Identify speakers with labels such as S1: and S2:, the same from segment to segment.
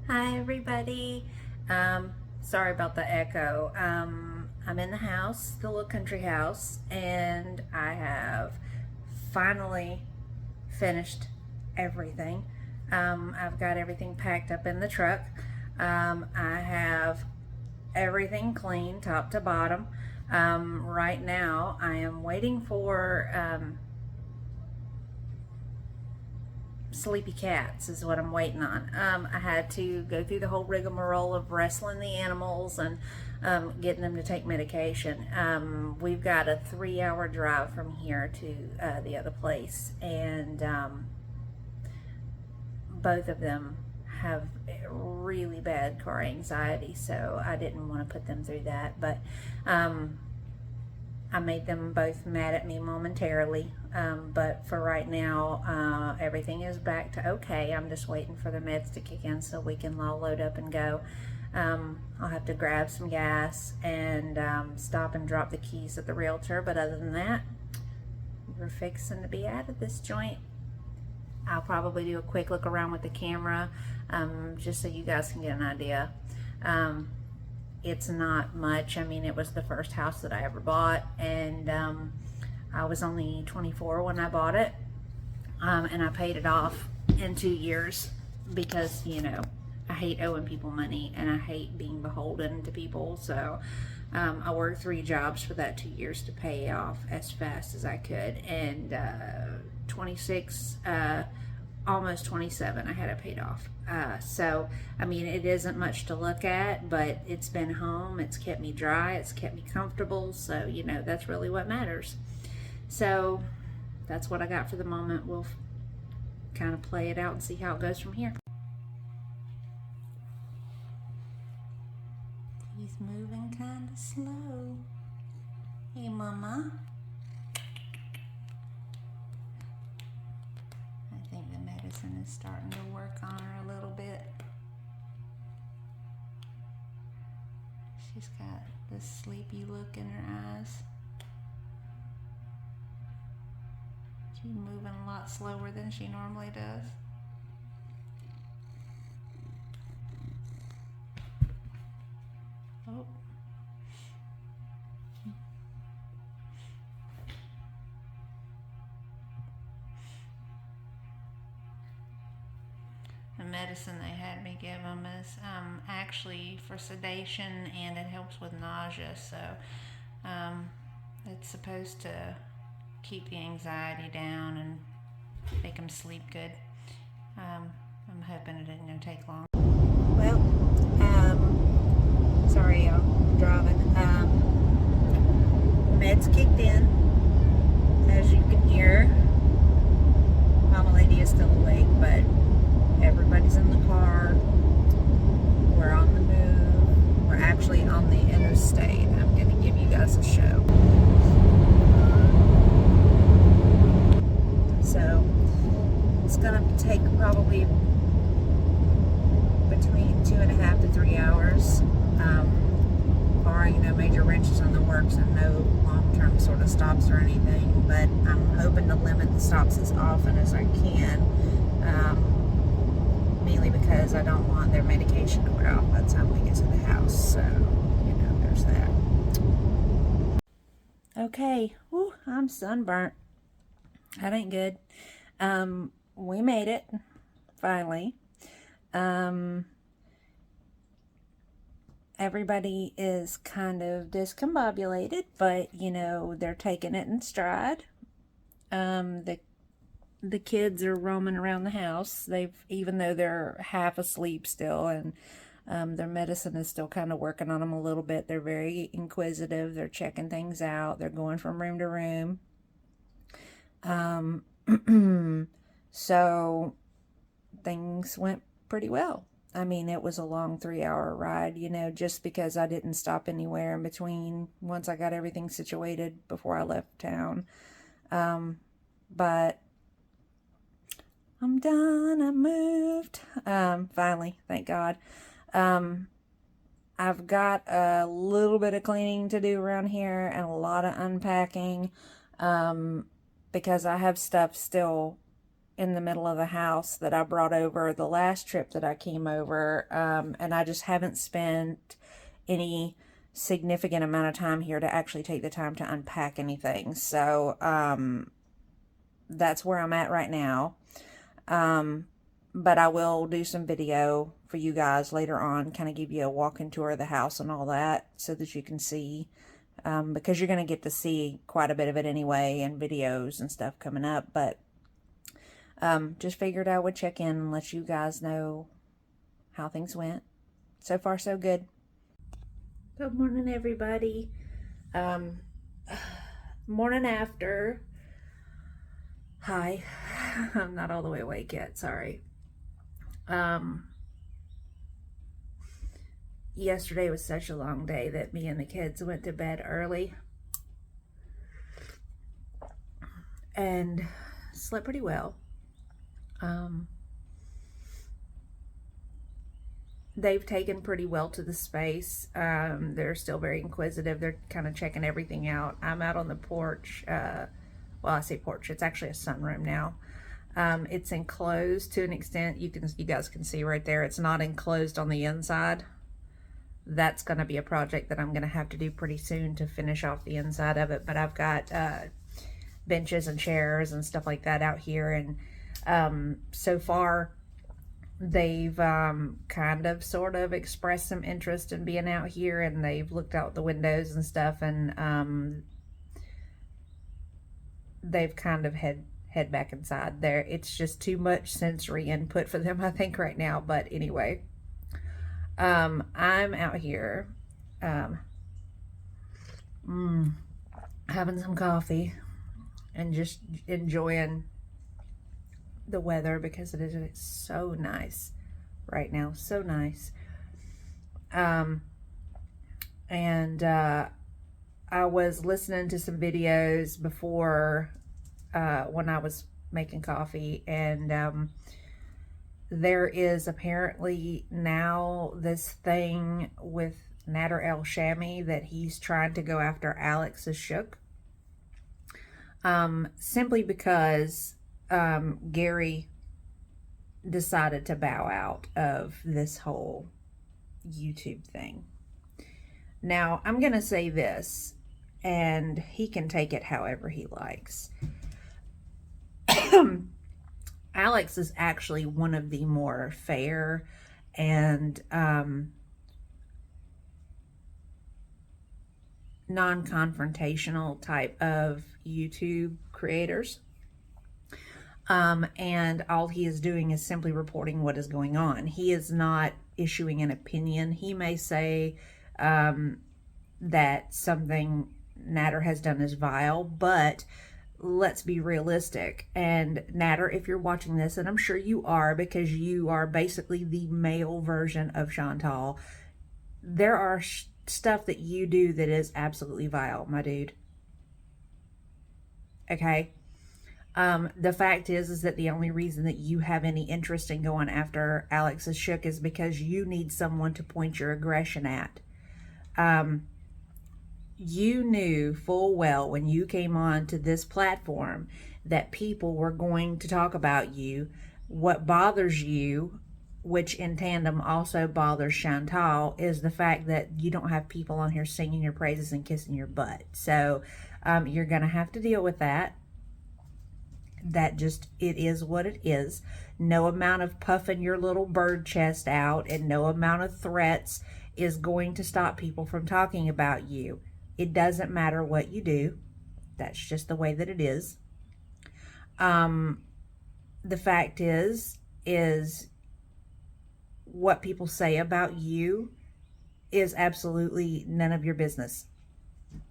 S1: Hi everybody. Sorry about the echo. I'm in the house, the little country house, and I have finally finished everything. I've got everything packed up in the truck. I have everything clean, top to bottom. Right now, I am waiting for sleepy cats is what I'm waiting on. I had to go through the whole rigmarole of wrestling the animals and getting them to take medication. We've got a 3-hour drive from here to the other place, and both of them have really bad car anxiety, so I didn't want to put them through that. But I made them both mad at me momentarily, but for right now, everything is back to okay. I'm just waiting for the meds to kick in so we can all load up and go. I'll have to grab some gas and stop and drop the keys at the realtor, but other than that, we're fixing to be out of this joint. I'll probably do a quick look around with the camera, just so you guys can get an idea. It's not much. I mean, it was the first house that I ever bought, and I was only 24 when I bought it, and I paid it off in 2 years because, you know, I hate owing people money and I hate being beholden to people. So I worked 3 jobs for that 2 years to pay off as fast as I could, and 26 almost 27 I had it paid off. So I mean, it isn't much to look at, but it's been home, it's kept me dry, it's kept me comfortable, so you know, that's really what matters. So that's what I got for the moment. We'll kind of play it out and see how it goes from here. He's moving kind of slow. Hey mama. I think the medicine is starting to work on her a little bit. She's got this sleepy look in her eyes. She's moving a lot slower than she normally does. Oh. The medicine they had me give them is actually for sedation, and it helps with nausea, so it's supposed to keep the anxiety down and make them sleep good. I'm hoping it isn't going to take long. Well, sorry, I'm driving. Meds kicked in, as you can hear. Mama Lady is still awake, but everybody's in the car. We're on the move. We're actually on the interstate. I'm going to give you guys a show. So it's going to take probably between 2.5 to 3 hours, barring no major wrenches in the works and no long-term sort of stops or anything. But I'm hoping to limit the stops as often as I can. Mainly because I don't want their medication to wear off by the time we get to the house. So, you know, there's that. Okay, whew, I'm sunburnt. That ain't good. We made it, finally. Everybody is kind of discombobulated, but, you know, they're taking it in stride. The kids are roaming around the house. Even though they're half asleep still, and their medicine is still kind of working on them a little bit. They're very inquisitive. They're checking things out. They're going from room to room. So things went pretty well. I mean, it was a long 3-hour ride, you know, just because I didn't stop anywhere in between once I got everything situated before I left town. But I'm done. I moved. Finally, thank God. I've got a little bit of cleaning to do around here and a lot of unpacking, because I have stuff still in the middle of the house that I brought over the last trip that I came over, and I just haven't spent any significant amount of time here to actually take the time to unpack anything. So that's where I'm at right now. But I will do some video for you guys later on, kind of give you a walking tour of the house and all that so that you can see, because you're going to get to see quite a bit of it anyway in videos and stuff coming up. But just figured I would check in and let you guys know how things went. So far, so good. Good morning, everybody. Morning after. Hi. I'm not all the way awake yet, sorry. Yesterday was such a long day that me and the kids went to bed early and slept pretty well. They've taken pretty well to the space. They're still very inquisitive. They're kind of checking everything out. I'm out on the porch. Well, I say porch. It's actually a sunroom now. It's enclosed to an extent. You guys can see right there. It's not enclosed on the inside. That's going to be a project that I'm going to have to do pretty soon to finish off the inside of it. But I've got benches and chairs and stuff like that out here, and so far they've kind of sort of expressed some interest in being out here, and they've looked out the windows and stuff, and they've kind of head back inside there. It's just too much sensory input for them, I think, right now. But anyway, I'm out here having some coffee and just enjoying the weather because it is so nice right now. So nice. And I was listening to some videos before when I was making coffee, and there is apparently now this thing with Nader Elshamy that he's trying to go after Alex Shook, simply because Gary decided to bow out of this whole YouTube thing. Now, I'm going to say this, and he can take it however he likes. Alex is actually one of the more fair and non-confrontational type of YouTube creators. And all he is doing is simply reporting what is going on. He is not issuing an opinion. He may say that something Nader has done is vile, but let's be realistic. And Nader, if you're watching this, and I'm sure you are because you are basically the male version of Chantal, there are stuff that you do that is absolutely vile, my dude. Okay? The fact is that the only reason that you have any interest in going after Alex Shook is because you need someone to point your aggression at. You knew full well when you came on to this platform that people were going to talk about you. What bothers you, which in tandem also bothers Chantal, is the fact that you don't have people on here singing your praises and kissing your butt. So you're going to have to deal with that. That just, it is what it is. No amount of puffing your little bird chest out and no amount of threats is going to stop people from talking about you. It doesn't matter what you do. That's just the way that it is. The fact is what people say about you is absolutely none of your business.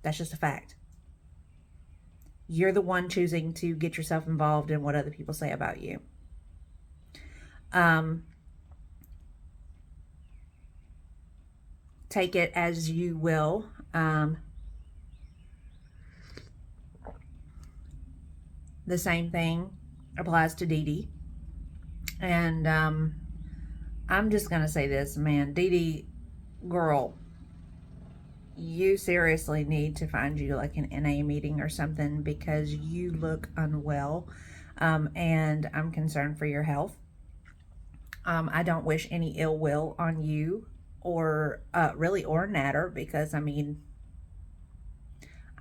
S1: That's just a fact. You're the one choosing to get yourself involved in what other people say about you. Take it as you will. The same thing applies to Dee Dee. And I'm just going to say this, man. Dee Dee, girl, you seriously need to find you like an NA meeting or something because you look unwell. and I'm concerned for your health. I don't wish any ill will on you or really or Nader, because I mean,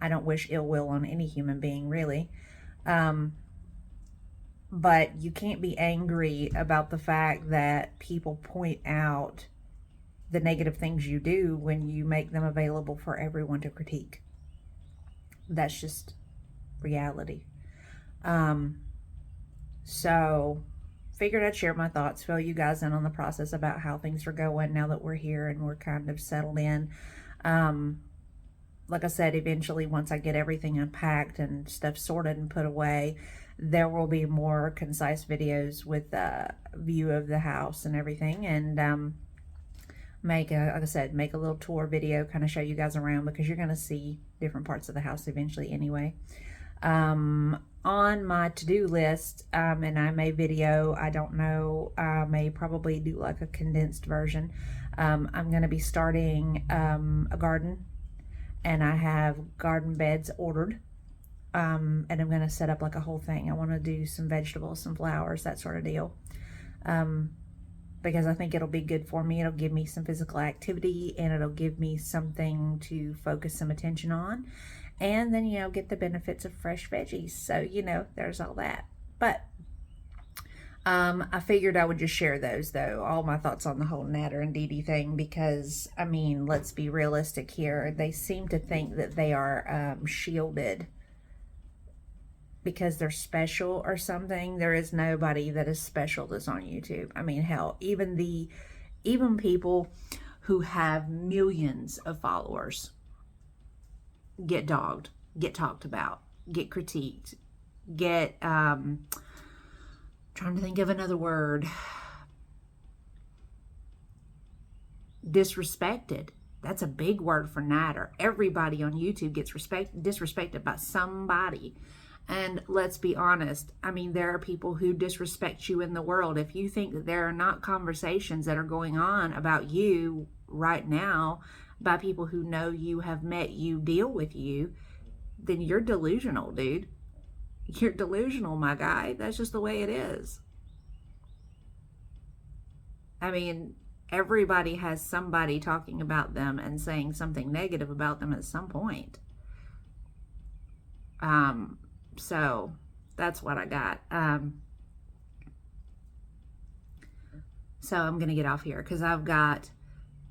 S1: I don't wish ill will on any human being, really. But you can't be angry about the fact that people point out the negative things you do when you make them available for everyone to critique. That's just reality. So figured I'd share my thoughts, fill you guys in on the process about how things are going now that we're here and we're kind of settled in. Like I said, eventually once I get everything unpacked and stuff sorted and put away, there will be more concise videos with a view of the house and everything, and like I said, make a little tour video, kind of show you guys around, because you're going to see different parts of the house eventually anyway. On my to-do list, and I may video, I don't know, I may probably do like a condensed version. I'm going to be starting a garden, and I have garden beds ordered. And I'm going to set up like a whole thing. I want to do some vegetables, some flowers, that sort of deal. Because I think it'll be good for me. It'll give me some physical activity, and it'll give me something to focus some attention on. And then, you know, get the benefits of fresh veggies. So, you know, there's all that. But I figured I would just share those, though, all my thoughts on the whole Nader and Dee Dee thing, because, I mean, let's be realistic here. They seem to think that they are shielded because they're special or something. There is nobody that is special that's on YouTube. I mean, hell, even people who have millions of followers get dogged, get talked about, get critiqued, get trying to think of another word, disrespected. That's a big word for Nader. Everybody on YouTube gets disrespected by somebody. And let's be honest, I mean, there are people who disrespect you in the world. If you think that there are not conversations that are going on about you right now by people who know you, have met you, deal with you, then you're delusional, dude. You're delusional, my guy. That's just the way it is. I mean, everybody has somebody talking about them and saying something negative about them at some point. So that's what I got. So I'm going to get off here because I've got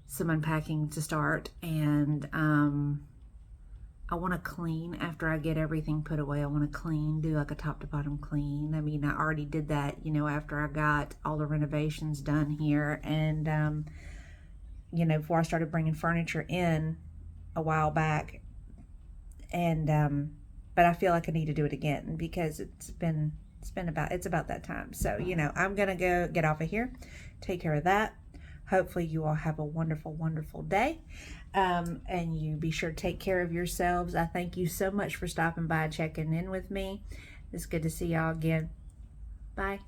S1: some unpacking to start, and I want to clean after I get everything put away. I want to clean, do like a top to bottom clean. I mean, I already did that, you know, after I got all the renovations done here, and you know, before I started bringing furniture in a while back, and but I feel like I need to do it again because it's about that time. So, you know, I'm gonna go get off of here, take care of that. Hopefully you all have a wonderful, wonderful day, and you be sure to take care of yourselves. I thank you so much for stopping by and checking in with me. It's good to see y'all again. Bye.